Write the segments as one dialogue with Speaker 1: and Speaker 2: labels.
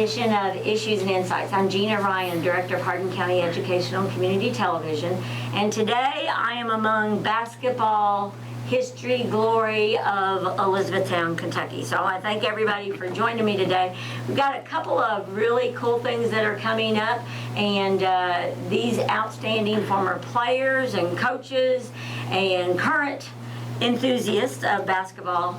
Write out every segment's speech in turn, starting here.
Speaker 1: edition of Issues and Insights. I'm Gina Ryan, Director of Hardin County Educational and Community Television, and today I am among basketball history glory of Elizabethtown, Kentucky. So I thank everybody for joining me today. We've got a couple of really cool things that are coming up, and these outstanding former players and coaches and current enthusiasts of basketball,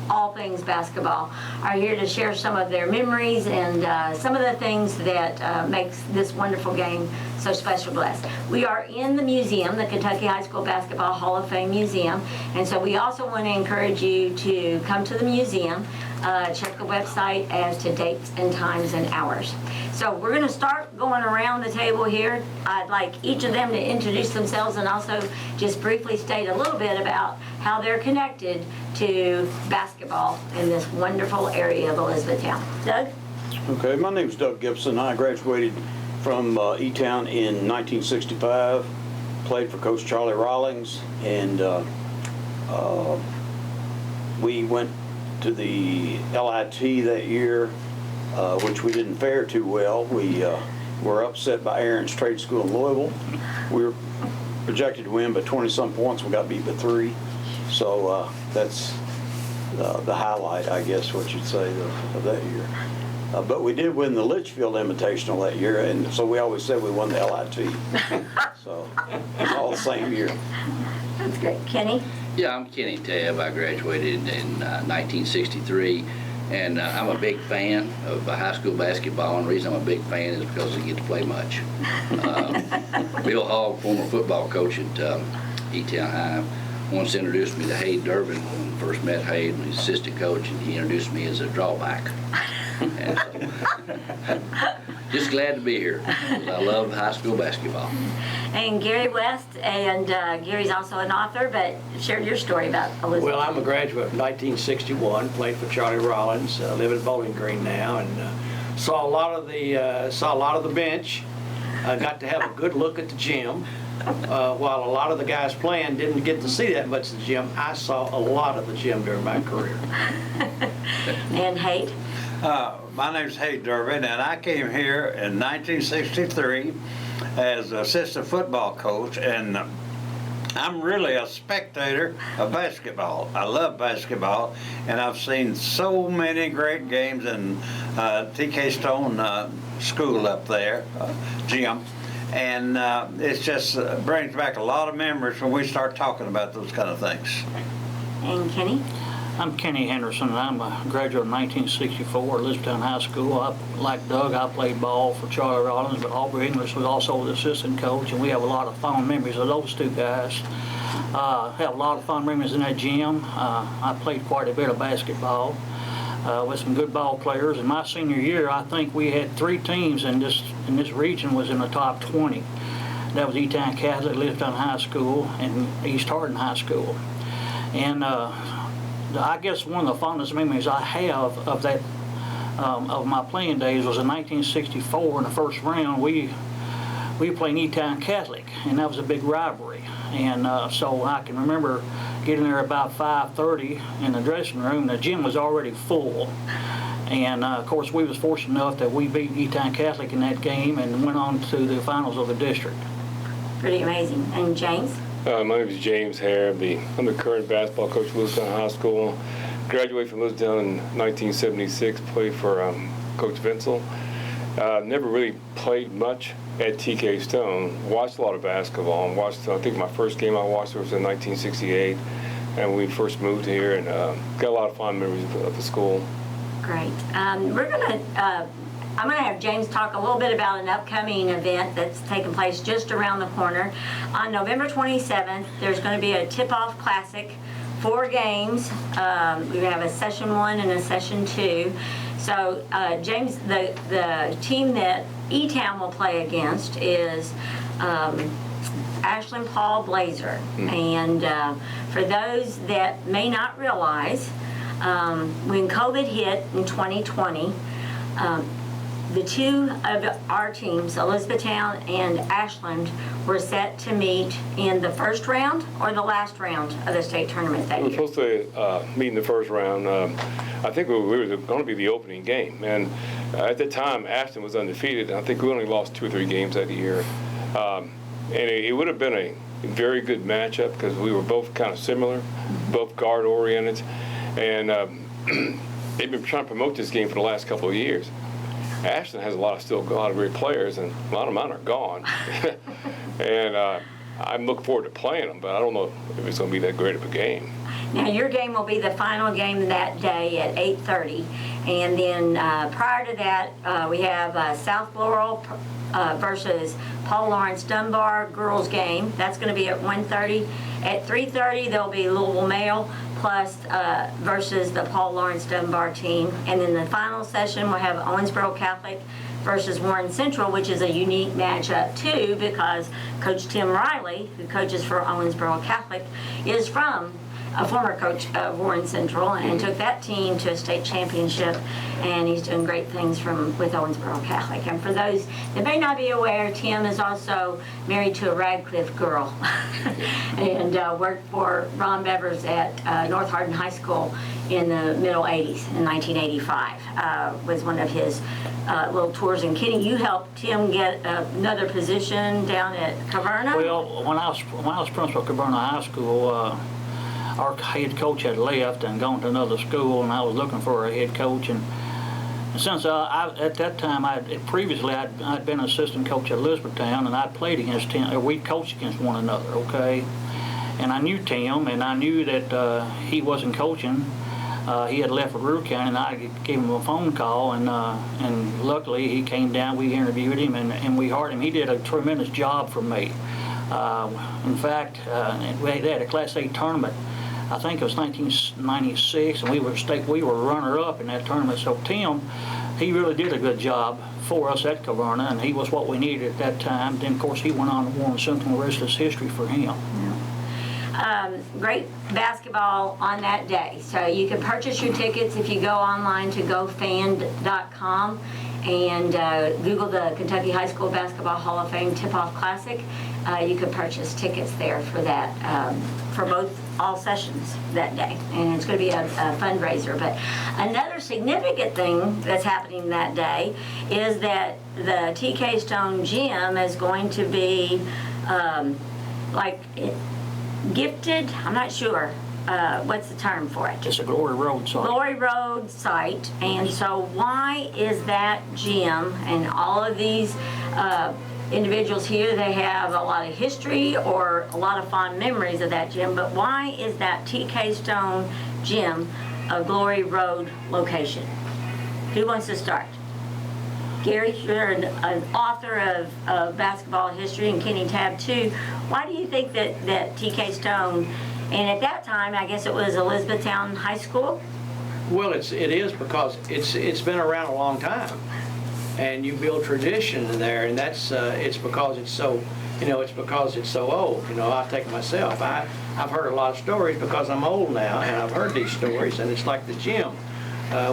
Speaker 1: all things basketball, are here to share some of their memories and some of the things that makes this wonderful game so special to us. We are in the museum, the Kentucky High School Basketball Hall of Fame Museum, and so we also want to encourage you to come to the museum, check the website as to dates and times and hours. So we're going to start going around the table here. I'd like each of them to introduce themselves and also just briefly state a little bit about how they're connected to basketball in this wonderful area of Elizabethtown. Doug?
Speaker 2: Okay, my name is Doug Gibson. I graduated from E-Town in 1965, played for Coach Charlie Rawlings, and we went to the LIT that year, which we didn't fare too well. We were upset by Aaron's Trade School in Louisville. We were projected to win by 20-some points. We got beat by 3. So that's the highlight, I guess, what you'd say, of that year. But we did win the Litchfield Invitational that year, and so we always said we won the LIT. So it's all the same year.
Speaker 1: That's great. Kenny?
Speaker 3: Yeah, I'm Kenny Tabb. I graduated in 1963, and I'm a big fan of high school basketball, and the reason I'm a big fan is because I get to play much. Bill Hall, former football coach at E-Town High, once introduced me to Haire Durbin when I first met Haire, and he's assistant coach, and he introduced me as a drawback. And so, just glad to be here. I love high school basketball.
Speaker 1: And Gary West, and Gary's also an author, but share your story about Elizabeth.
Speaker 4: Well, I'm a graduate of 1961, played for Charlie Rawlings, live in Bowling Green now, and saw a lot of the bench. Got to have a good look at the gym. While a lot of the guys playing didn't get to see that much of the gym, I saw a lot of the gym during my career.
Speaker 1: And Haire?
Speaker 5: My name's Haire Durbin, and I came here in 1963 as assistant football coach, and I'm really a spectator of basketball. I love basketball, and I've seen so many great games in TK Stone school up there, gym, and it just brings back a lot of memories when we start talking about those kind of things.
Speaker 1: And Kenny?
Speaker 6: I'm Kenny Henderson, and I'm a graduate of 1964 at Elizabethtown High School. Like Doug, I played ball for Charlie Rawlings, but Aubrey English was also the assistant coach, and we have a lot of fond memories of those two guys. Have a lot of fond memories in that gym. I played quite a bit of basketball with some good ball players. In my senior year, I think we had 3 teams in this region was in the top 20. That was E-Town Catholic, Elizabethtown High School, and East Hardin High School. And I guess one of the fondest memories I have of that of my playing days was in 1964 in the first round. We played E-Town Catholic, and that was a big rivalry. And so I can remember getting there about 5:30 in the dressing room. The gym was already full, and of course we was fortunate enough that we beat E-Town Catholic in that game and went on to the finals of the district.
Speaker 1: Pretty amazing. And James?
Speaker 7: My name is James Haire. I'm the current basketball coach at Elizabethtown High School. Graduated from Elizabethtown in 1976, played for Coach Vincel. Never really played much at TK Stone. Watched a lot of basketball. And I think my first game I watched was in 1968, and we first moved here, and got a lot of fond memories of the school.
Speaker 1: Great. I'm going to have James talk a little bit about an upcoming event that's taking place just around the corner. On November 27th, there's going to be a tip-off classic, 4 games. We have a session 1 and a session 2. So James, the team that E-Town will play against is Ashland Paul Blazer. And for those that may not realize, when COVID hit in 2020, the 2 of our teams, Elizabethtown and Ashland, were set to meet in the first round or the last round of the state tournament that year.
Speaker 7: We were supposed to meet in the first round. I think we were going to be the opening game, and At the time, Ashton was undefeated. I think we only lost 2 or 3 games that year. And it would have been a very good matchup because we were both kind of similar, both guard-oriented. And they've been trying to promote this game for the last couple of years. Ashton has a lot of great players, and a lot of mine are gone. And I'm looking forward to playing them, but I don't know if it's going to be that great of a game.
Speaker 1: Now, your game will be the final game that day at 8:30. And then prior to that, we have South Laurel versus Paul Lawrence Dunbar girls game. That's going to be at 1:30. At 3:30, there'll be Louisville Male plus versus the Paul Lawrence Dunbar team. And then the final session, we'll have Owensboro Catholic versus Warren Central, which is a unique matchup too, because Coach Tim Riley, who coaches for Owensboro Catholic, is from a former coach of Warren Central and took that team to a state championship, and he's doing great things with Owensboro Catholic. And for those that may not be aware, Tim is also married to a Radcliffe girl and worked for Ron Bevers at North Hardin High School in the middle 80s, in 1985, was one of his little tours. And Kenny, you helped Tim get another position down at Caverna?
Speaker 6: Well, when I was principal at Caverna High School, our head coach had left and gone to another school, and I was looking for a head coach. And since at that time, previously I'd been assistant coach at Elizabethtown, and I'd played against Tim. We coached against one another, okay? And I knew Tim, and I knew that he wasn't coaching. He had left for Brewer County, and I gave him a phone call, and luckily he came down. We interviewed him, and we hired him. He did a tremendous job for me. In fact, they had a Class A tournament. I think it was 1996, and we were runner-up in that tournament. So Tim, he really did a good job for us at Caverna, and he was what we needed at that time. Then, of course, he went on to Warren Central, and the rest is history for him.
Speaker 1: Great basketball on that day. So you can purchase your tickets if you go online to gofan.com and Google the Kentucky High School Basketball Hall of Fame Tip-Off Classic. You can purchase tickets there for that, for all sessions that day, and it's going to be a fundraiser. But another significant thing that's happening that day is that the TK Stone Gym is going to be gifted. I'm not sure what's the term for it.
Speaker 6: It's a Glory Road site.
Speaker 1: Glory Road site. And so why is that gym, and all of these individuals here, they have a lot of history or a lot of fond memories of that gym, but why is that TK Stone Gym a Glory Road location? Who wants to start? Gary, you're an author of basketball history, and Kenny Tabb too. Why do you think that TK Stone, and at that time, I guess it was Elizabethtown High School?
Speaker 4: Well, it is because it's been around a long time, and you build tradition in there, and that's it's because it's so, it's because it's so old. I take myself. I've heard a lot of stories because I'm old now, and I've heard these stories, and it's like the gym.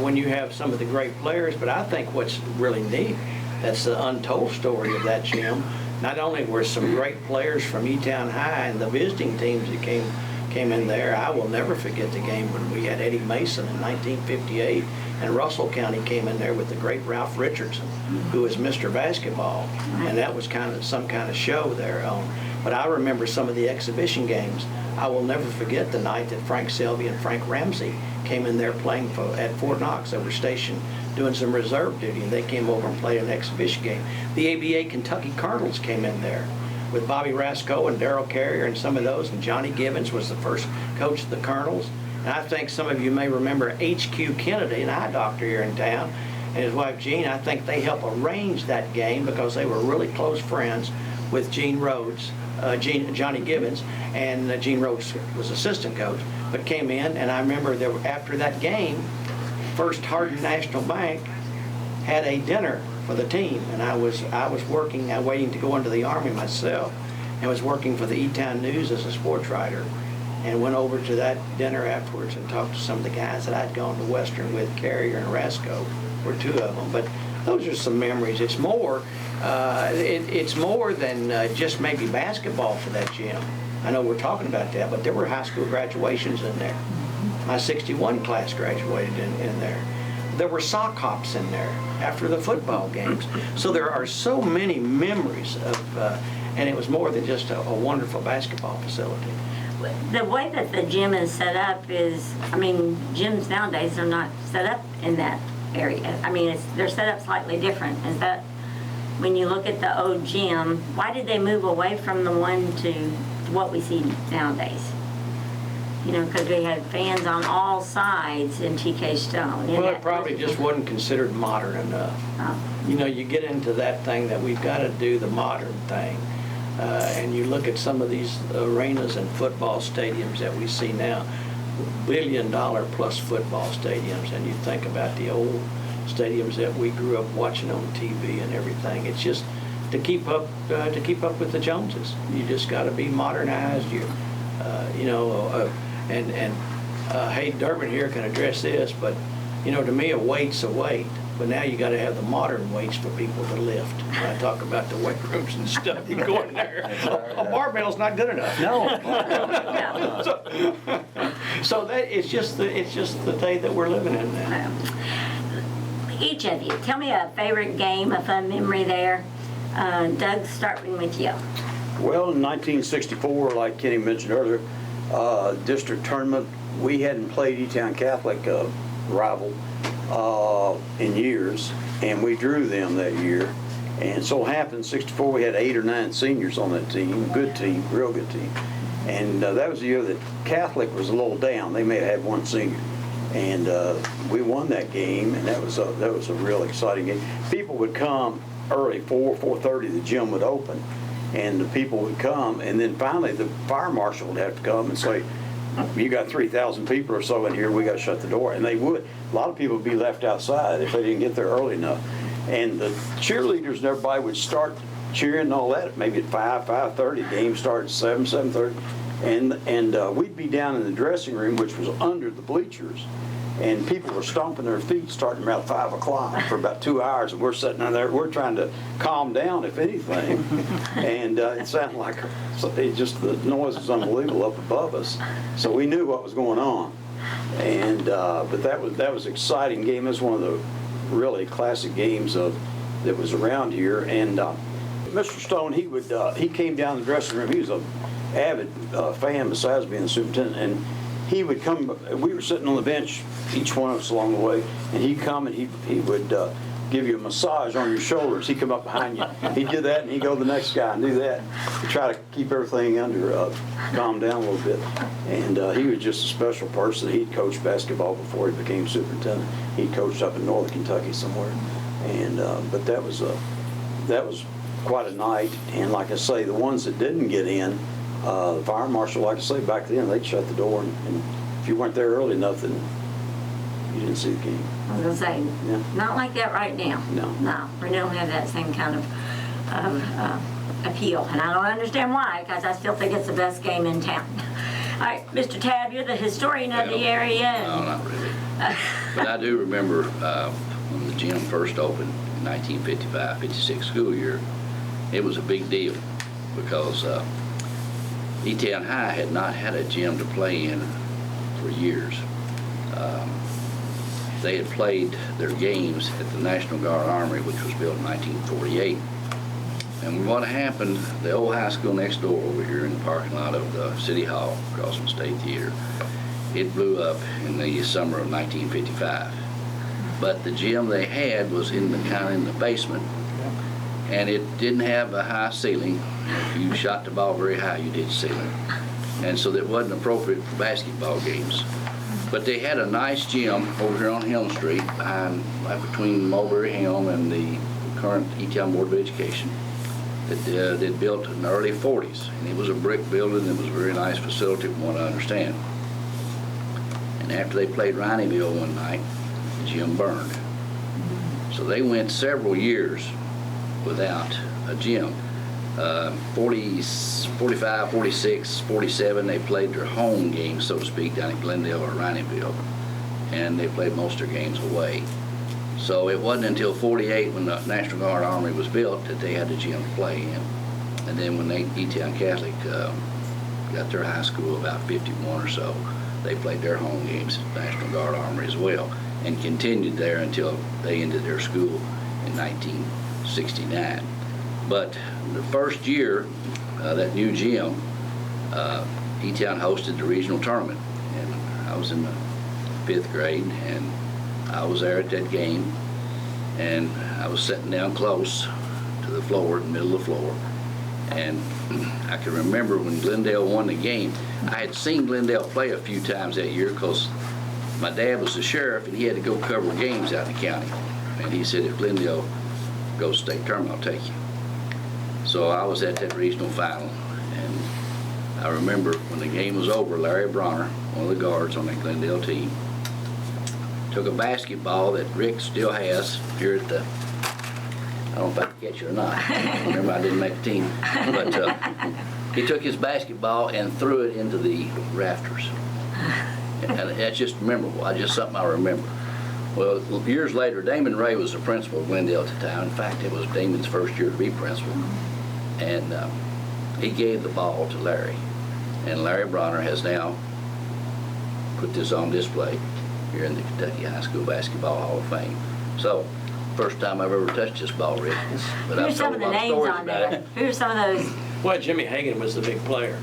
Speaker 4: When you have some of the great players, but I think what's really neat, that's the untold story of that gym. Not only were some great players from E-Town High and the visiting teams that came in there, I will never forget the game when we had Eddie Mason in 1958, and Russell County came in there with the great Ralph Richardson, who was Mr. Basketball, and that was some kind of show there on. But I remember some of the exhibition games. I will never forget the night that Frank Selvey and Frank Ramsey came in there playing at Fort Knox. They were stationed doing some reserve duty, and they came over and played an exhibition game. The ABA Kentucky Colonels came in there with Bobby Rasco and Darrell Carrier and some of those, and Johnny Gibbons was the first coach of the Colonels. And I think some of you may remember H.Q. Kennedy, an eye doctor here in town, and his wife Jean. I think they helped arrange that game because they were really close friends with Gene Rhodes, Johnny Gibbons, and Gene Rhodes was assistant coach, but came in, and I remember after that game, First Hardin National Bank had a dinner for the team, and I was working, waiting to go into the Army myself, and was working for the E-Town News as a sports writer, and went over to that dinner afterwards and talked to some of the guys that I'd gone to Western with. Carrier and Rasco were two of them, but those are some memories. It's more than just maybe basketball for that gym. I know we're talking about that, but there were high school graduations in there. My 61 class graduated in there. there were sock hops in there after the football games. So there are so many memories of, and it was more than just a wonderful basketball facility.
Speaker 1: The way that the gym is set up is, I mean, gyms nowadays are not set up in that area. I mean, they're set up slightly different. Is that, when you look at the old gym, why did they move away from the one to what we see nowadays? You know, because we had fans on all sides in TK Stone.
Speaker 4: Well, it probably just wasn't considered modern enough.
Speaker 1: Oh.
Speaker 4: You know, you get into that thing that we've got to do the modern thing. And you look at some of these arenas and football stadiums that we see now, billion-dollar-plus football stadiums, and you think about the old stadiums that we grew up watching on TV and everything. It's just to keep up with the Joneses. You just got to be modernized. Hey, Durbin here can address this, but you know, to me, a weight's a weight. But now you got to have the modern weights for people to lift. When I talk about the weight rooms and stuff, you go in there. A barbell's not good enough.
Speaker 2: No.
Speaker 4: So that it's just the day that we're living in now.
Speaker 1: Each of you, tell me a favorite game, a fun memory there. Doug, starting with you.
Speaker 2: Well, in 1964, like Kenny mentioned earlier, district tournament, we hadn't played E-Town Catholic rival in years, and we drew them that year. And so happened, 64, we had 8 or 9 seniors on that team, good team, real good team. And that was the year that Catholic was a little down. They may have had 1 senior. And we won that game, and that was a real exciting game. People would come early, 4:30, the gym would open, and the people would come, and then finally the fire marshal would have to come and say, you got 3,000 people or so in here, we got to shut the door. And they would. A lot of people would be left outside if they didn't get there early enough. And the cheerleaders and everybody would start cheering and all that, maybe at 5:30. Game started at 7:30. And we'd be down in the dressing room, which was under the bleachers. And people were stomping their feet starting around 5 o'clock for about 2 hours. And we're sitting there, we're trying to calm down, if anything. And it sounded like, the noise was unbelievable up above us. So we knew what was going on. And but that was an exciting game. It was one of the really classic games that was around here. And Mr. Stone, he came down the dressing room. He was an avid fan besides being the superintendent. And he would come, we were sitting on the bench, each one of us along the way, and he'd come and he would give you a massage on your shoulders. He'd come up behind you. He'd do that, and he'd go to the next guy and do that to try to keep everything under, calm down a little bit. And he was just a special person. He'd coached basketball before he became superintendent. He coached up in northern Kentucky somewhere. And but that was quite a night. And like I say, the ones that didn't get in, the fire marshal, like I say, back then, they'd shut the door, and if you weren't there early enough, then you didn't see the game.
Speaker 1: I was going to say,
Speaker 2: Yeah.
Speaker 1: not like that right now.
Speaker 2: No.
Speaker 1: We don't have that same kind of appeal, and I don't understand why, because I still think it's the best game in town. All right, Mr. Tabb, you're the historian of the area.
Speaker 3: No, not really. But I do remember when the gym first opened in 1955-56 school year, it was a big deal because E-Town High had not had a gym to play in for years. They had played their games at the National Guard Armory, which was built in 1948. And what happened, the old high school next door over here in the parking lot of the City Hall across from State Theater, it blew up in the summer of 1955. But the gym they had was in the basement, and it didn't have a high ceiling. If you shot the ball very high, you did see it. And so that wasn't appropriate for basketball games. But they had a nice gym over here on Helm Street, right between Mulberry Helm and the current E-Town Board of Education, that they'd built in the early 40s. And it was a brick building. It was a very nice facility from what I understand. And after they played Rineyville one night, the gym burned. So they went several years without a gym. 40, 45, 46, 47, they played their home games, so to speak, down in Glendale or Rineyville, and they played most of their games away. So it wasn't until 48, when the National Guard Armory was built, that they had a gym to play in. And then when E-Town Catholic got their high school, about 51 or so, they played their home games at National Guard Armory as well. and continued there until they ended their school in 1969. But the first year, that new gym, E-Town hosted the regional tournament, and I was in the 5th grade, and I was there at that game, and I was sitting down close to the floor, in the middle of the floor, and I can remember when Glendale won the game. I had seen Glendale play a few times that year because my dad was the sheriff and he had to go cover games out in the county. And he said, if Glendale goes state tournament, I'll take you. So I was at that regional final, and I remember when the game was over, Larry Bronner, one of the guards on that Glendale team, took a basketball that Rick still has here at the, I don't know if I can catch it or not. Remember, I didn't make the team. But he took his basketball and threw it into the rafters. And that's just memorable. Just something I remember. Well, years later, Damon Ray was the principal of Glendale at the time. In fact, it was Damon's first year to be principal. And he gave the ball to Larry. And Larry Bronner has now put this on display here in the Kentucky High School Basketball Hall of Fame. So, first time I've ever touched this ball, Rick. But I've
Speaker 1: Who's some
Speaker 3: told
Speaker 1: of
Speaker 3: a
Speaker 1: the
Speaker 3: lot of
Speaker 1: names
Speaker 3: stories
Speaker 1: on
Speaker 3: about
Speaker 1: there?
Speaker 3: it.
Speaker 1: Who's some of those?
Speaker 4: Well, Jimmy Hagan was the big player.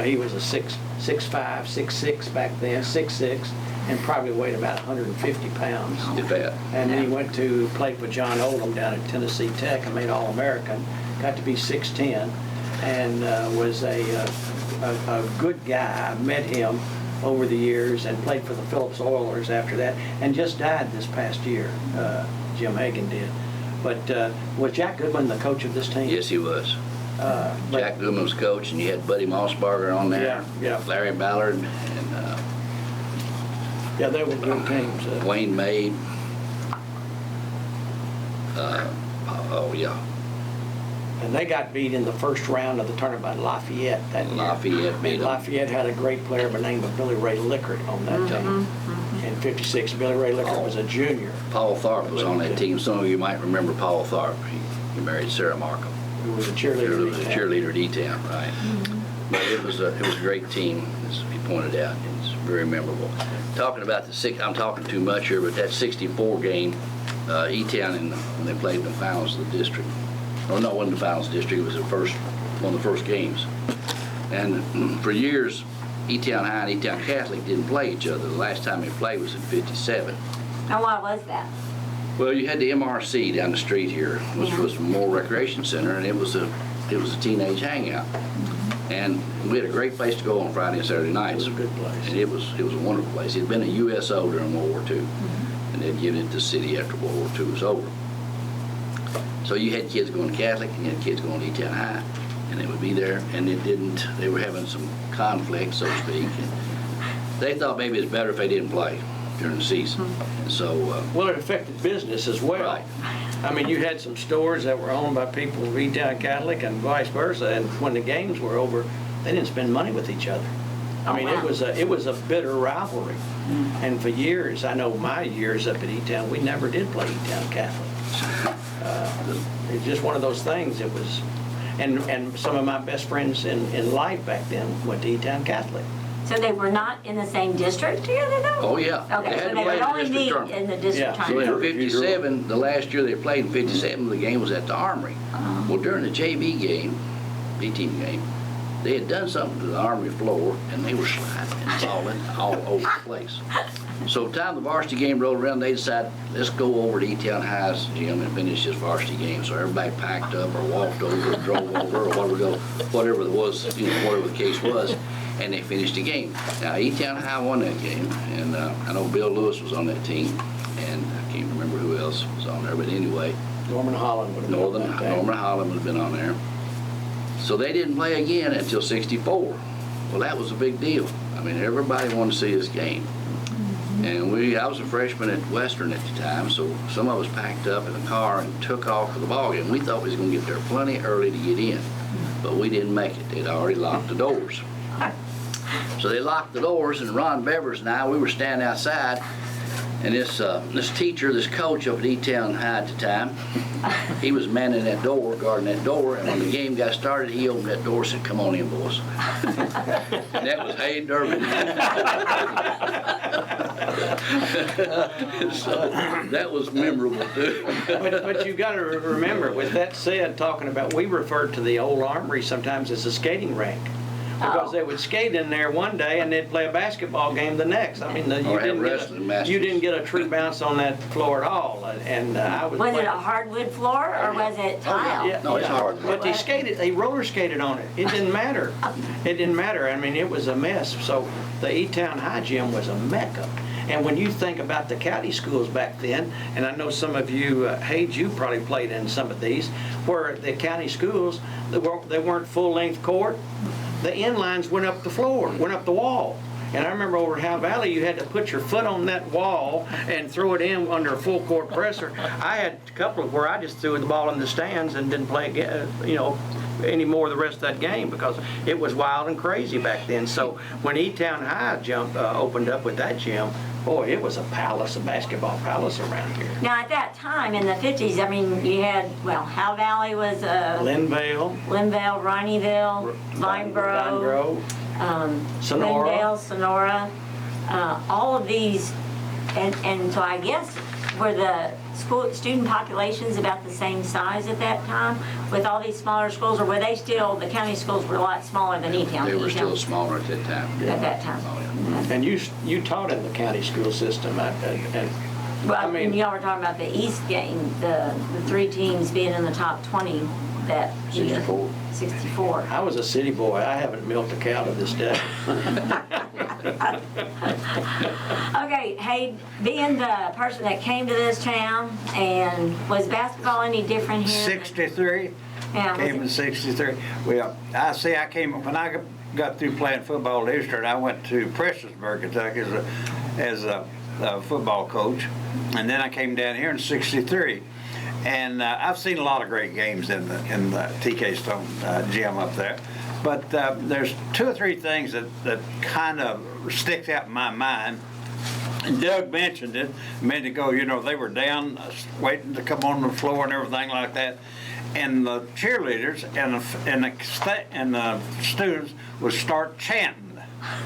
Speaker 4: He was a 6'5", 6'6" back then, 6'6", and probably weighed about 150 pounds.
Speaker 3: If that.
Speaker 4: And then he went to play for John Oldham down at Tennessee Tech and made All-American. Got to be 6'10", and was a good guy. I met him over the years and played for the Phillips Oilers after that, and just died this past year. Jim Hagan did. But was Jack Goodman the coach of this team?
Speaker 3: Yes, he was.
Speaker 4: But-
Speaker 3: Jack Goodman was coach, and you had Buddy Mossberger on there.
Speaker 4: Yeah.
Speaker 3: Larry Ballard, and
Speaker 4: Yeah, they were good teams.
Speaker 3: Wayne Maid. Oh, yeah.
Speaker 4: And they got beat in the first round of the tournament by Lafayette that year.
Speaker 3: Lafayette beat
Speaker 4: And
Speaker 3: them.
Speaker 4: Lafayette had a great player by the name of Billy Ray Lickert on that team. In '56, Billy Ray Lickert was a junior
Speaker 3: Paul Tharp was on that team. Some of you might remember Paul Tharp. He married Sarah Markham.
Speaker 4: who was a
Speaker 3: He
Speaker 4: cheerleader.
Speaker 3: was a cheerleader at E-Town, right? But it was a great team, as he pointed out. It's very memorable. Talking about I'm talking too much here, but that '64 game, E-Town, when they played in the finals of the district. Oh, no, it wasn't the finals district. It was one of the first games. And for years, E-Town High and E-Town Catholic didn't play each other. The last time they played was in '57.
Speaker 1: And why was that?
Speaker 3: Well, you had the MRC down the street here, which was Moore Recreation Center, and it was a teenage hangout. And we had a great place to go on Friday and Saturday
Speaker 4: It
Speaker 3: nights.
Speaker 4: was a good place.
Speaker 3: And it was a wonderful place. It had been a USO during World War II, and they'd given it to the city after World War II was over. So you had kids going to Catholic, and you had kids going to E-Town High, and they would be there, and they were having some conflict, so to speak, and they thought maybe it's better if they didn't play during the season. And so,
Speaker 4: Well, it affected business as well.
Speaker 3: Right.
Speaker 4: I mean, you had some stores that were owned by people of E-Town Catholic and vice versa, and when the games were over, they didn't spend money with each other. I mean,
Speaker 1: wow.
Speaker 4: it was a bitter rivalry. And for years, I know my years up at E-Town, we never did play E-Town Catholic. It's just one of those things. It was, and some of my best friends in life back then went to E-Town Catholic.
Speaker 1: So they were not in the same district together, though?
Speaker 3: oh yeah.
Speaker 1: Okay,
Speaker 3: had
Speaker 1: so
Speaker 3: to
Speaker 1: they
Speaker 3: play
Speaker 1: would
Speaker 3: the
Speaker 1: only
Speaker 3: district
Speaker 1: meet
Speaker 3: tournament.
Speaker 1: in the district
Speaker 4: Yeah.
Speaker 3: So
Speaker 1: tournament.
Speaker 3: in '57, the last year they played in '57, the game was at the Armory. Well, during the JV game, B-team game, they had done something to the Armory floor, and they were sliding and falling all over the place. So by the time the varsity game rolled around, they decided, let's go over to E-Town High's gym and finish this varsity game. So everybody packed up or walked over or drove over or whatever it was, whatever the case was, and they finished the game. Now, E-Town High won that game, and I know Bill Lewis was on that team, and I can't remember who else was on there, but anyway,
Speaker 4: Norman Holland would have been on that team.
Speaker 3: Norman Holland would have been on there. So they didn't play again until '64. Well, that was a big deal. I mean, everybody wanted to see this game. And I was a freshman at Western at the time, so some of us packed up in a car and took off for the ball game. We thought we was going to get there plenty early to get in, but we didn't make it. They'd already locked the doors. So they locked the doors, and Ron Bevers and I, we were standing outside, And this teacher, this coach up at E-Town High at the time, he was manning that door, guarding that door, and when the game got started, he opened that door and said, "Come on in, boys." And that was Haire Durbin. So that was memorable too.
Speaker 4: But you got to remember, with that said, talking about, we referred to the old armory sometimes as a skating rink. Because they would skate in there one day and they'd play a basketball game the next. I mean, you didn't get a true bounce on that floor at all. And I was.
Speaker 1: Was it a hardwood floor or was it tile?
Speaker 4: Yeah,
Speaker 3: No, it's hard.
Speaker 4: But they roller skated on it. It didn't matter. It didn't matter. I mean, it was a mess. So the E-Town High gym was a mecca. And when you think about the county schools back then, and I know some of you, Hayes, you probably played in some of these, where the county schools, they weren't full-length court. The end lines went up the floor, went up the wall. And I remember over at Haire Valley, you had to put your foot on that wall and throw it in under a full court presser. I had a couple of where I just threw the ball in the stands and didn't play, any more the rest of that game because it was wild and crazy back then. So when E-Town High opened up with that gym, boy, it was a palace, a basketball palace around here.
Speaker 1: Now, at that time in the 50s, I mean, you had, Haire Valley was
Speaker 4: Linvale,
Speaker 1: Rineyville, Vineboro,
Speaker 4: Sonora.
Speaker 1: Glendale, Sonora, all of these, and so I guess were the student populations about the same size at that time with all these smaller schools, or were they still, the county schools were a lot smaller than E-Town?
Speaker 3: They were still smaller at that time.
Speaker 1: At that time.
Speaker 4: And you taught in the county school system,
Speaker 1: Well,
Speaker 4: I mean,
Speaker 1: y'all were talking about the East game, the three teams being in the top 20 that year. 64.
Speaker 4: I was a city boy. I haven't milked a cow to this day.
Speaker 1: Okay, hey, being the person that came to this town, and was basketball any different here?
Speaker 5: 63.
Speaker 1: Yeah, was
Speaker 5: Came in
Speaker 1: it-
Speaker 5: 63. Well, I came, when I got through playing football at Eastern, I went to Prestonsburg, Kentucky as a football coach. And then I came down here in 63. And I've seen a lot of great games in the TK Stone gym up there. But there's two or three things that kind of sticks out in my mind. And Doug mentioned it a minute ago. They were down waiting to come on the floor and everything like that. And the cheerleaders and the students would start chanting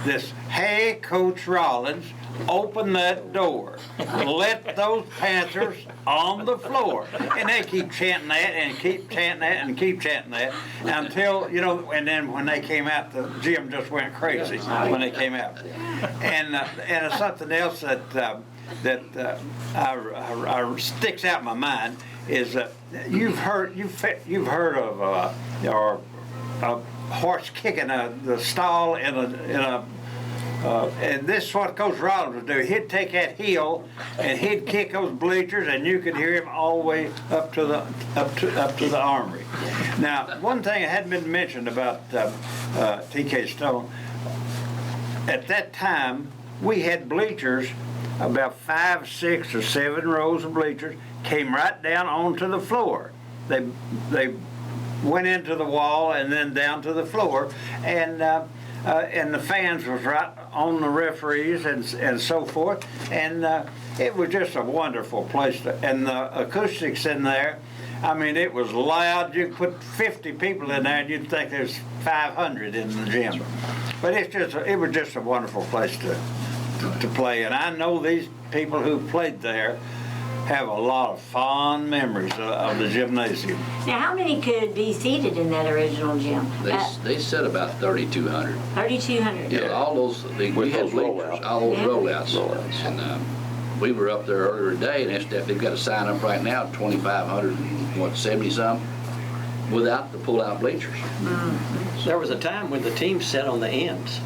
Speaker 5: this, "Hey, Coach Rollins, open that door. Let those Panthers on the floor." And they keep chanting that and keep chanting that and keep chanting that until, and then when they came out, the gym just went crazy when they came out. And something else that sticks out in my mind is that you've heard of a horse kicking the stall in a and this is what Coach Rollins would do. He'd take that heel and he'd kick those bleachers, and you could hear him all the way up to the armory. Now, one thing that hadn't been mentioned about TK Stone, at that time we had bleachers, about 5, 6, or 7 rows of bleachers came right down onto the floor. They went into the wall and then down to the floor, and the fans was right on the referees and so forth, and it was just a wonderful place. And the acoustics in there, I mean, it was loud. You could put 50 people in there, and you'd think there's 500 in the gym. But it was just a wonderful place to play. And I know these people who played there have a lot of fond memories of the gymnasium.
Speaker 1: Now, how many could be seated in that original gym?
Speaker 3: They said about 3,200.
Speaker 1: 3,200.
Speaker 3: Yeah, all those, we
Speaker 2: With
Speaker 3: had
Speaker 2: those
Speaker 3: bleachers,
Speaker 2: rollouts.
Speaker 3: all those
Speaker 1: Yeah.
Speaker 3: rollouts. And we were up there earlier today, and they've got a sign up right now, 2,570 some, without the pull-out bleachers.
Speaker 4: There was a time when the team sat on the ends,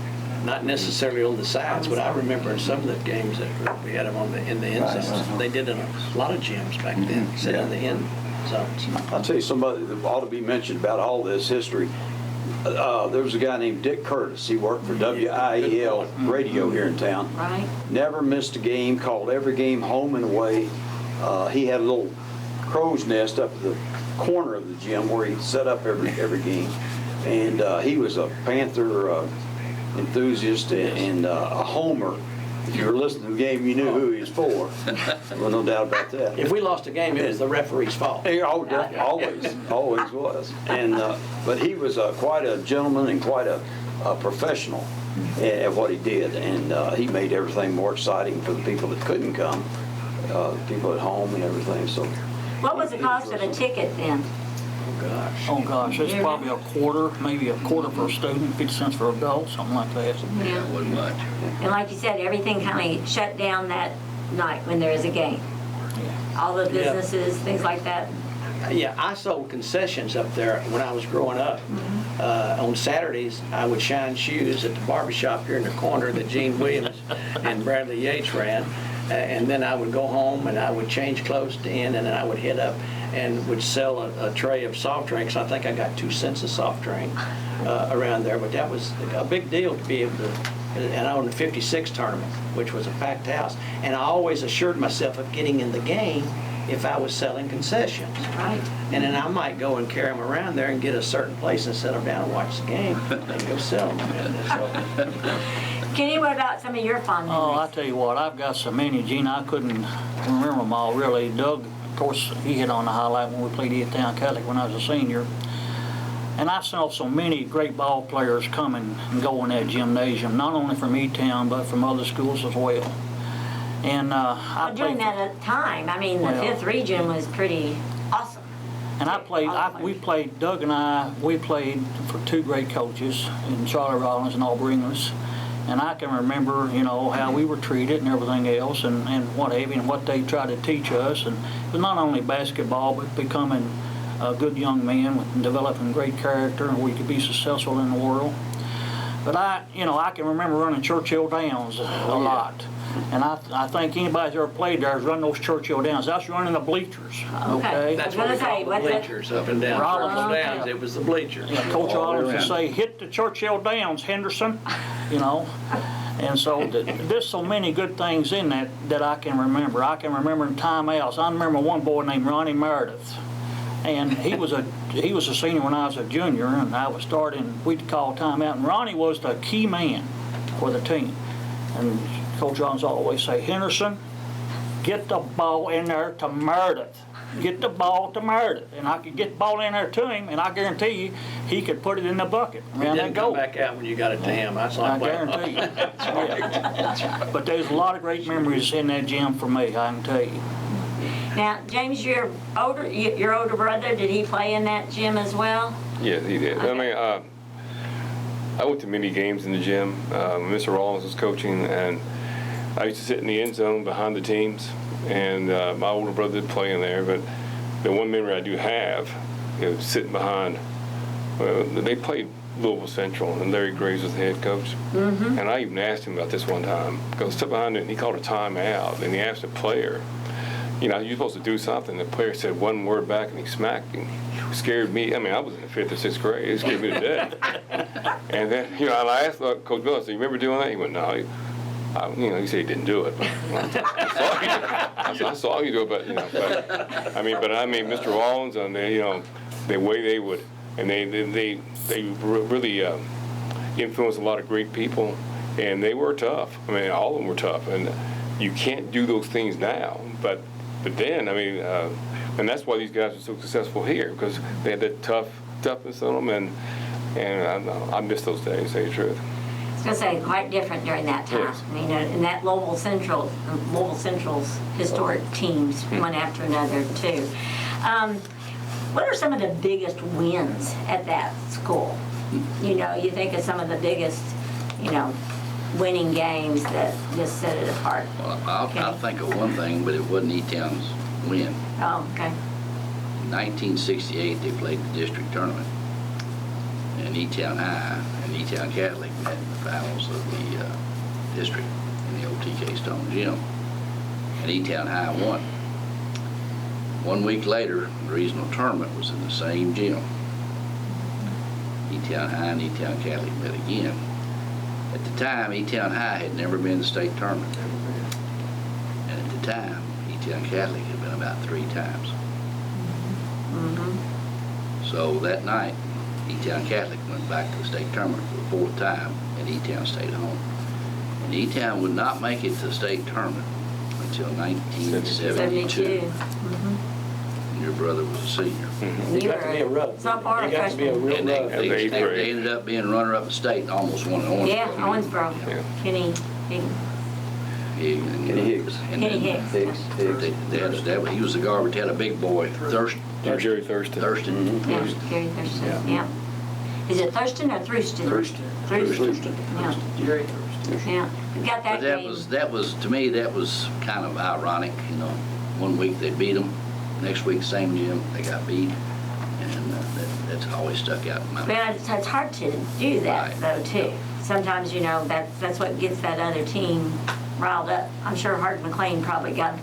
Speaker 4: not necessarily on the sides, but I remember in some of the games that we had them in the end zones. They did in a lot of gyms back then, sit on the end zones.
Speaker 2: I'll tell you somebody that ought to be mentioned about all this history. There was a guy named Dick Curtis. He worked for WIEL radio here in town.
Speaker 1: Right.
Speaker 2: Never missed a game, called every game home and away. He had a little crow's nest up at the corner of the gym where he set up every game. And he was a Panther enthusiast and a homer If you were listening to the game, you knew who he was for. Well, no doubt about that.
Speaker 4: If we lost a game, it was the referee's fault.
Speaker 2: Always was. And but he was quite a gentleman and quite a professional at what he did, and he made everything more exciting for the people that couldn't come, people at home and everything. So,
Speaker 1: What was the cost of a ticket then?
Speaker 6: Oh gosh, it's probably maybe a quarter for a student, 50 cents for adults, something like that.
Speaker 3: Yeah, it wasn't much.
Speaker 1: And like you said, everything kind of shut down that night when there was a game. All the businesses, things like that.
Speaker 4: Yeah, I sold concessions up there when I was growing up. On Saturdays, I would shine shoes at the barbershop here in the corner that Gene Williams and Bradley Yates ran. And then I would go home and I would change clothes to end, and then I would head up and would sell a tray of soft drinks. I think I got 2 cents a soft drink around there, but that was a big deal to be able to. And I won the '56 tournament, which was a packed house. And I always assured myself of getting in the game if I was selling concessions.
Speaker 1: Right.
Speaker 4: And then I might go and carry them around there and get a certain place and set them down and watch the game and go sell them. And so,
Speaker 1: Kenny, what about some of your fond memories?
Speaker 6: Oh, I tell you what, I've got so many, Gina, I couldn't remember them all really. Doug, of course, he hit on the highlight when we played Eatontown Catholic when I was a senior. And I saw so many great ball players come and go in that gymnasium, not only from E-Town, but from other schools as well. And I
Speaker 1: During
Speaker 6: played,
Speaker 1: that time, I mean, the
Speaker 6: Well,
Speaker 1: 5th region was pretty awesome.
Speaker 6: and Doug and I, we played for 2 great coaches in Charlie Rollins and Aubrey Inglis. And I can remember, how we were treated and everything else and what have you, and what they tried to teach us. And it was not only basketball, but becoming a good young man with developing great character and where you could be successful in the world. But I can remember running Churchill Downs a lot. And I think anybody who's ever played there has run those Churchill Downs. That's running the bleachers. Okay.
Speaker 4: that's what we call the bleachers up and down.
Speaker 6: Rollins,
Speaker 4: Churchill
Speaker 6: yeah.
Speaker 4: Downs, it was the bleachers.
Speaker 6: Yeah, Coach Rollins would say, "Hit the Churchill Downs, Henderson," And so there's so many good things in that I can remember. I can remember in timeouts. I remember one boy named Ronnie Meredith, and he was a senior when I was a junior, and I was starting. We'd call timeout, and Ronnie was the key man for the team. And Coach Rollins always say, "Henderson, get the ball in there to Meredith. Get the ball to Meredith." And I could get the ball in there to him, and I guarantee you, he could put it in the bucket
Speaker 4: It
Speaker 6: around that
Speaker 4: didn't come
Speaker 6: goal.
Speaker 4: back out when you got it to him. That's
Speaker 6: I
Speaker 4: like,
Speaker 6: guarantee you. Yeah. But there's a lot of great memories in that gym for me, I can tell you.
Speaker 1: Now, James, your older brother, did he play in that gym as well?
Speaker 7: Yes, he did.
Speaker 1: Okay.
Speaker 7: I mean, I went to many games in the gym. Mr. Rollins was coaching, and I used to sit in the end zone behind the teams, and my older brother did play in there. But the one memory I do have is sitting behind. They played Louisville Central, and Larry Graves was the head coach. Mm-hmm. And I even asked him about this one time. I stood behind it, and he called a timeout, and he asked the player, you're supposed to do something. The player said one word back, and he smacked him. It scared me. I mean, I was in the 5th or 6th grade. It scared me to death. And then, and I asked Coach Bill, I said, "You remember doing that?" He went, "No." He said he didn't do it. But, I saw you do it, but I mean, Mr. Rollins and the way they would, and they really influenced a lot of great people, and they were tough. I mean, all of them were tough, and you can't do those things now. But then, and that's why these guys are so successful here, because they had that toughness on them, and I miss those days, to tell you the truth.
Speaker 1: I was going to say, quite different during that time.
Speaker 7: Yes.
Speaker 1: I mean, in that Louisville Central's historic teams, one after another, too. What are some of the biggest wins at that school? You think of some of the biggest, winning games that just set it apart.
Speaker 3: Well, I'll think of one thing, but it wasn't E-Town's win.
Speaker 1: Oh, okay.
Speaker 3: In 1968, they played the district tournament, and E-Town High and E-Town Catholic met in the finals of the district in the old TK Stone Gym, and E-Town High won. 1 week later, the regional tournament was in the same gym. E-Town High and E-Town Catholic met again. At the time, E-Town High had never been in the state tournament, and at the time, E-Town Catholic had been about 3 times.
Speaker 1: Mm-hmm.
Speaker 3: So that night, E-Town Catholic went back to the state tournament for the 4th time, and E-Town stayed home. And E-Town would not make it to the state tournament until 1972.
Speaker 1: 72.
Speaker 3: And your brother was a senior.
Speaker 4: He got to be a rub.
Speaker 1: Sophomore or
Speaker 4: He got to be a
Speaker 1: freshman?
Speaker 4: real
Speaker 3: And they,
Speaker 4: rub.
Speaker 3: they,
Speaker 7: eighth
Speaker 3: they,
Speaker 7: grade.
Speaker 3: they ended up being runner-up in state and almost won at Owensboro.
Speaker 1: Yeah, Owensboro.
Speaker 7: Yeah.
Speaker 1: Kenny
Speaker 2: Kenny Higgs.
Speaker 3: And
Speaker 1: Kenny
Speaker 3: then
Speaker 1: Hicks.
Speaker 3: he was the guard, but they had a big boy, Thurston.
Speaker 7: Jerry Thurston.
Speaker 1: Yeah, Gary Thurston, yeah. Is it Thurston or Thurston?
Speaker 2: Thurston.
Speaker 1: Thurston. Yeah,
Speaker 6: Jerry Thurston.
Speaker 1: yeah. We got that
Speaker 3: But that
Speaker 1: game.
Speaker 3: was, to me, that was kind of ironic, you know. One week they beat them, next week, same gym, they got beat. And that's always stuck out in my mind.
Speaker 1: But it's hard to do that
Speaker 3: Right.
Speaker 1: though too. Sometimes, you know, that's what gets that other team riled up. I'm sure Hart McLean probably got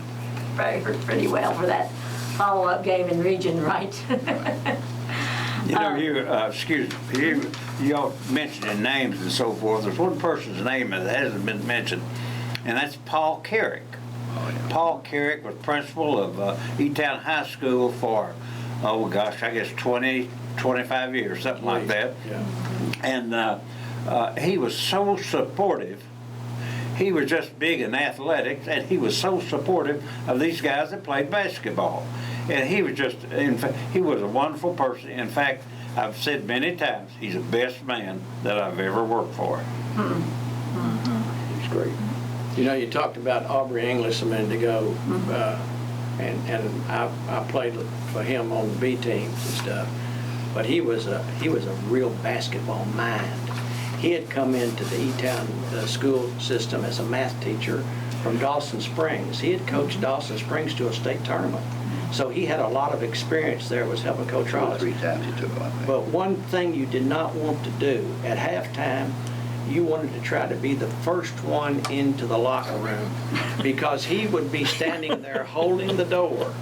Speaker 1: hurt pretty well for that follow-up game in region, right?
Speaker 5: You know, excuse me, y'all mentioning names and so forth. There's one person's name that hasn't been mentioned, and that's Paul Carrick.
Speaker 3: Oh, yeah.
Speaker 5: Paul Carrick was principal of E-Town High School for, oh gosh, I guess 20, 25 years, something like that.
Speaker 4: Yeah.
Speaker 5: And he was so supportive. He was just big in athletics, and he was so supportive of these guys that played basketball. And he was just, in fact, he was a wonderful person. In fact, I've said many times, he's the best man that I've ever worked for.
Speaker 2: He's great.
Speaker 4: You know, you talked about Aubrey English a minute ago, and I played for him on the B teams and stuff. But he was a real basketball mind. He had come into the E-Town school system as a math teacher from Dawson Springs. He had coached Dawson Springs to a state tournament. So he had a lot of experience there, was helping Coach
Speaker 3: 2 or
Speaker 4: Rollins.
Speaker 3: 3 times he took off.
Speaker 4: But one thing you did not want to do at halftime, you wanted to try to be the first one into the locker room, because he would be standing there holding the door,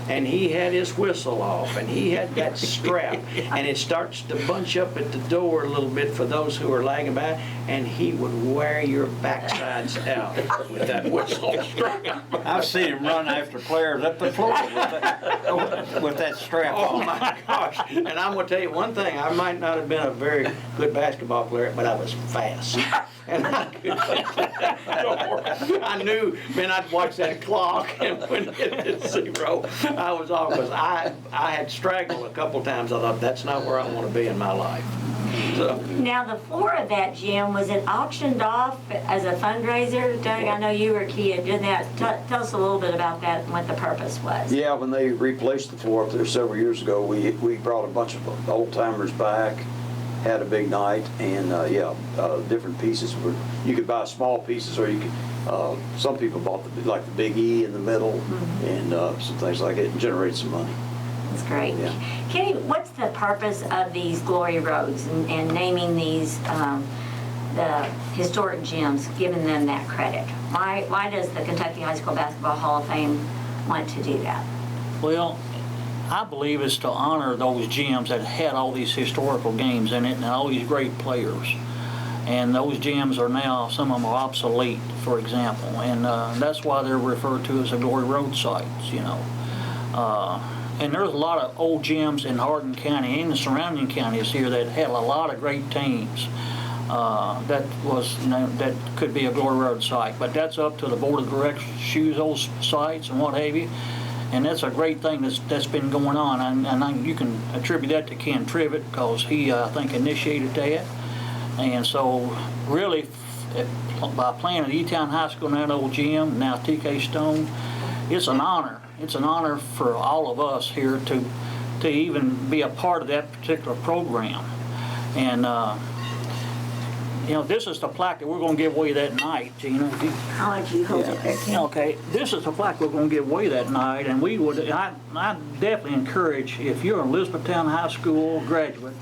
Speaker 4: and he had his whistle off, and he had that strap, and it starts to bunch up at the door a little bit for those who are lagging by, and he would wear your backsides out with that whistle strap.
Speaker 5: I've seen him run after players up the floor with that strap
Speaker 4: Oh
Speaker 5: on.
Speaker 4: my gosh. And I'm going to tell you one thing, I might not have been a very good basketball player, but I was fast. And I could that door. I knew, man, I'd watch that clock, and when it hit 0, I was off, because I had straggled a couple times. I thought, that's not where I want to be in my life. So,
Speaker 1: Now, the floor of that gym, was it auctioned off as a fundraiser? Doug, I know you were key at doing that. Tell us a little bit about that and what the purpose was.
Speaker 2: Yeah, when they replaced the floor up there several years ago, we brought a bunch of old timers back, had a big night, and different pieces were, you could buy small pieces, or you could, some people bought the big E in the middle, and some things like it, and generated some money.
Speaker 1: That's great.
Speaker 2: Yeah.
Speaker 1: Kenny, what's the purpose of these glory roads and naming these the historic gyms, giving them that credit? Why does the Kentucky High School Basketball Hall of Fame want to do that?
Speaker 6: Well, I believe it's to honor those gyms that had all these historical games in it and all these great players. And those gyms are now, some of them are obsolete, for example, and that's why they're referred to as the Glory Road sites, you know. And there's a lot of old gyms in Hardin County and the surrounding counties here that had a lot of great teams. That could be a Glory Road site, but that's up to the board of directors to choose those sites and what have you. And that's a great thing that's been going on, and you can attribute that to Ken Trivet, because he, I think, initiated that. And so, really, by playing at E-Town High School in that old gym, now TK Stone, it's an honor. It's an honor for all of us here to even be a part of that particular program. And you know, this is the plaque that we're going to give away that night, Gina.
Speaker 1: I'll let you hold it there, Kenny.
Speaker 6: Okay, this is the plaque we're going to give away that night, and I definitely encourage, if you're an Elizabethtown High School graduate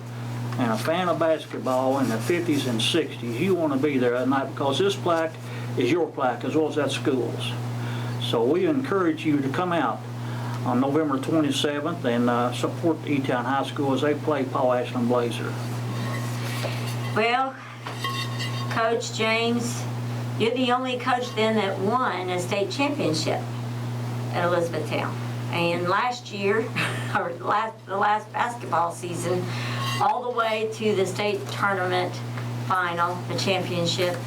Speaker 6: and a fan of basketball in the 50s and 60s, you want to be there that night, because this plaque is your plaque as well as that school's. So we encourage you to come out on November 27th and support E-Town High School as they play Paul Ashland Blazer.
Speaker 1: Well, Coach James, you're the only coach then that won a state championship at Elizabethtown. And last year, or the last basketball season, all the way to the state tournament final, the championship,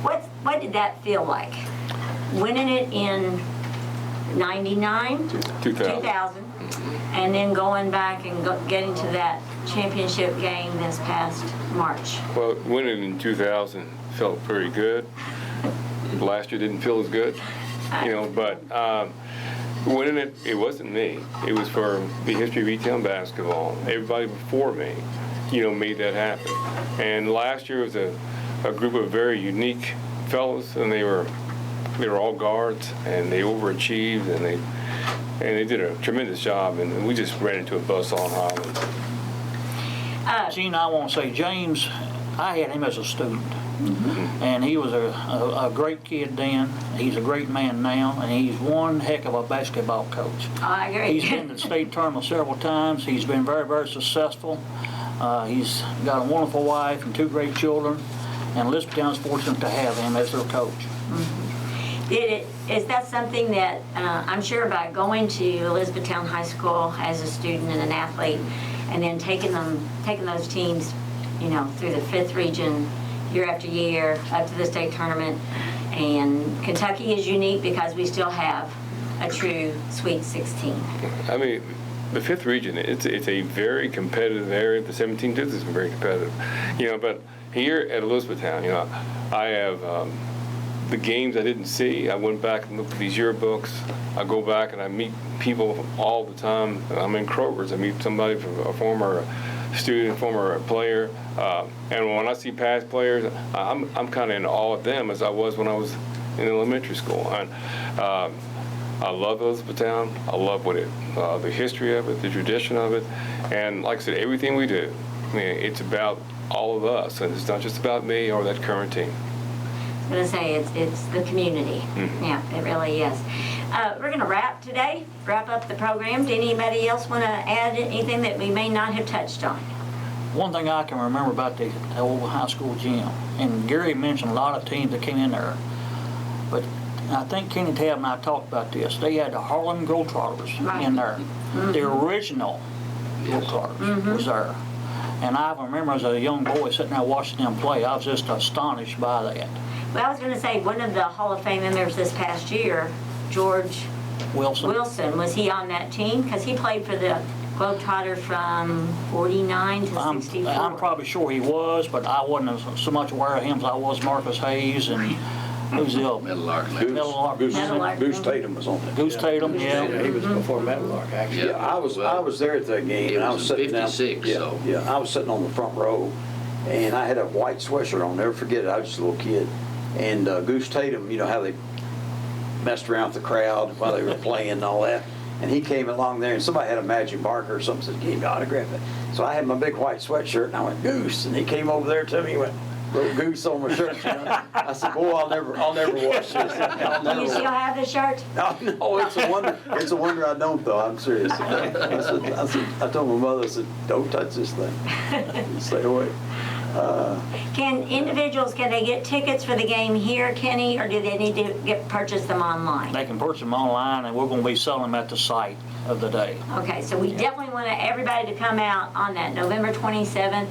Speaker 1: What did that feel like? Winning it in 99? 2000. And then going back and getting to that championship game this past March.
Speaker 7: Well, winning in 2000 felt pretty good. Last year didn't feel as good, but winning it wasn't me. It was for the history of E-Town basketball. Everybody before me, made that happen. And last year was a group of very unique fellows, and they were all guards, and they overachieved, and they did a tremendous job, and we just ran into a buzzsaw on Highlands.
Speaker 6: Gina, I want to say, James, I had him as a student. And he was a great kid then. He's a great man now, and he's one heck of a basketball coach.
Speaker 1: I agree.
Speaker 6: He's been to the state tournament several times. He's been very, very successful. He's got a wonderful wife and 2 great children, and Elizabethtown's fortunate to have him as their coach.
Speaker 1: Is that something that I'm sure by going to Elizabethtown High School as a student and an athlete, and then taking those teams, through the 5th region year after year up to the state tournament, and Kentucky is unique because we still have a true Sweet 16.
Speaker 7: I mean, the 5th region, it's a very competitive area. The 17th is very competitive, but here at Elizabethtown, I have the games I didn't see. I went back and looked at these yearbooks. I go back and I meet people all the time. I'm in Kroger's. I meet somebody from a former student, former player, and when I see past players, I'm kind of in awe of them as I was when I was in elementary school. And I love Elizabethtown. I love the history of it, the tradition of it, and like I said, everything we do, it's about all of us, and it's not just about me or that current team.
Speaker 1: I was going to say it's the community. Yeah, it really is. We're going to wrap up the program. Did anybody else want to add anything that we may not have touched on?
Speaker 6: One thing I can remember about the old high school gym, and Gary mentioned a lot of teams that came in there, but I think Kenny Tabb and I talked about this. They had the Harlem Globetrotters in there. The original Globetrotters was there. And I remember as a young boy sitting there watching them play, I was just astonished by that.
Speaker 1: Well, I was going to say, one of the Hall of Fame members this past year, George Wilson, was he on that team? Because he played for the Globetrotter from 49 to 64.
Speaker 6: I'm probably sure he was, but I wasn't so much aware of him as I was Marcus Hayes and who's the other?
Speaker 3: Meadowlark.
Speaker 2: Goose Tatum was on that.
Speaker 6: Goose Tatum, yeah.
Speaker 4: He was before Meadowlark, actually.
Speaker 2: Yeah, I was there at that game,
Speaker 3: It
Speaker 2: and I
Speaker 3: was
Speaker 2: was sitting down.
Speaker 3: 56, so.
Speaker 2: Yeah, I was sitting on the front row, and I had a white sweatshirt on. Never forget it. I was just a little kid, and Goose Tatum, how they messed around with the crowd while they were playing and all that. And he came along there, and somebody had a magic marker or something, said, "Give me autograph it." So I had my big white sweatshirt, and I went, "Goose," and he came over there to me, and went, wrote "Goose" on my shirt. I said, "Boy, I'll never wash this."
Speaker 1: Do you still have the shirt?
Speaker 2: No, it's a wonder. It's a wonder I don't, though. I'm serious. I told my mother, I said, "Don't touch this thing. Stay away."
Speaker 1: Can they get tickets for the game here, Kenny, or do they need to purchase them online?
Speaker 6: They can purchase them online, and we're going to be selling them at the site of the day.
Speaker 1: Okay, so we definitely want everybody to come out on that November 27th.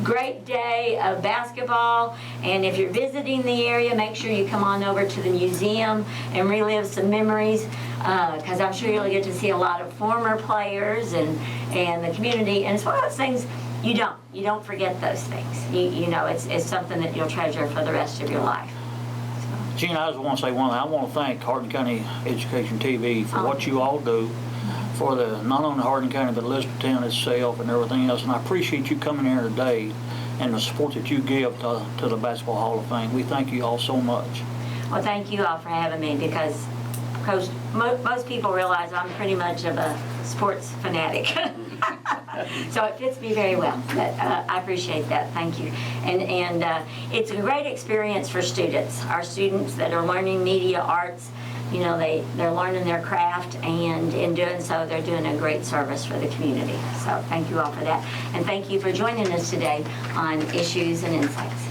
Speaker 1: Great day of basketball, and if you're visiting the area, make sure you come on over to the museum and relive some memories, because I'm sure you'll get to see a lot of former players and the community. And it's one of those things you don't forget those things. It's something that you'll treasure for the rest of your life.
Speaker 6: Gina, I just want to say one thing. I want to thank Hardin County HCEC-TV for what you all do for not only Hardin County, but Elizabethtown itself and everything else. And I appreciate you coming here today and the support that you give to the Basketball Hall of Fame. We thank you all so much.
Speaker 1: Well, thank you all for having me, because Coach, most people realize I'm pretty much of a sports fanatic. So it fits me very well, but I appreciate that. Thank you. And it's a great experience for students. Our students that are learning media arts, they're learning their craft, and in doing so, they're doing a great service for the community. So thank you all for that. And thank you for joining us today on Issues and Insights.